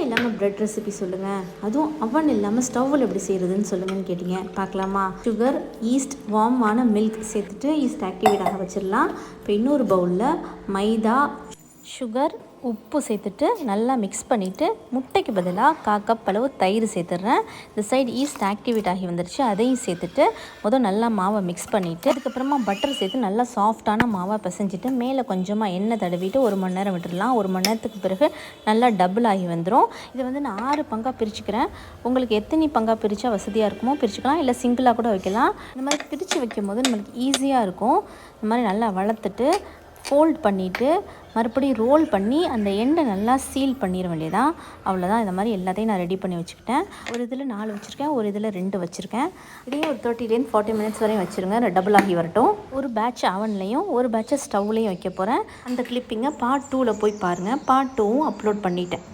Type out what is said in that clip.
இல்லாமல் bread recipe சொல்லுங்கள், அதுவும் அவன் இல்லாமல் ஸ்டவ்வில் எப்படி செய்கிறதுன்னு சொல்லுங்கன்னு கேட்டிங்க. பார்க்கலாமா? சுகர், ஈஸ்ட், வார்மான மில்க் சேர்த்துட்டு ஈஸ்ட் ஆக்டிவேட் ஆக வச்சிடலாம். இப்போ இன்னொரு பவுலில் மைதா, சுகர், உப்பு சேர்த்துட்டு நல்லா மிக்ஸ் பண்ணிவிட்டு முட்டைக்கு பதிலாக 1/4 கப் அளவு தயிர் சேர்த்துட்றேன். இந்த சைடு ஈஸ்ட் ஆக்டிவேட் ஆகி வந்துருச்சு, அதையும் சேர்த்துட்டு நல்லா மாவை மிக்ஸ் பண்ணிவிட்டு அதுக்கப்புறமா பட்டர் சேர்த்து நல்லா சாஃப்டான மாவை பிசைஞ்சிட்டு மேலே கொஞ்சமாக எண்ணெய் தடவிட்டு 1 மணி நேரம் விட்டுடலாம். 1 மணி நேரத்துக்கு பிறகு நல்லா டபுள் ஆகி வந்துடும். இதை நான் 6 பங்காக பிரிச்சுக்கிறேன். உங்களுக்கு எத்தனை பங்காக பிரித்தா வசதியாக இருக்குமோ பிரிச்சுக்கலாம், இல்லை சிங்கிளாக கூட வைக்கலாம். இந்த மாதிரி பிரித்து வைக்கும் போது நம்மளுக்கு ஈஸியாக இருக்கும். இந்த மாதிரி நல்லா வளர்த்துட்டு ஃபோல்ட் பண்ணிவிட்டு மறுபடியும் ரோல் பண்ணி அந்த எண்டை நல்லா சீல் பண்ணிட வேண்டியதான். அவ்வளோதான். இந்த மாதிரி எல்லாத்தையும் நான் ரெடி பண்ணி வச்சுக்கிட்டேன். ஒரு இதில் 4 வச்சுருக்கேன், ஒரு இதில் 2 வச்சுருக்கேன். இதையும் ஒரு 30-40 மினிட்ஸ் வரையும் வச்சுருங்க, டபுள் ஆகி வரட்டும். ஒரு பேட்ச் அவன்லையும் ஒரு பேட்சை ஸ்டவ்லையும் வைக்க போகிறேன். அந்த கிளிப்பிங்கை பார்ட் 2வில் போய் பாருங்கள். பார்ட் 2வும் அப்லோட் பண்ணிட்டேன்.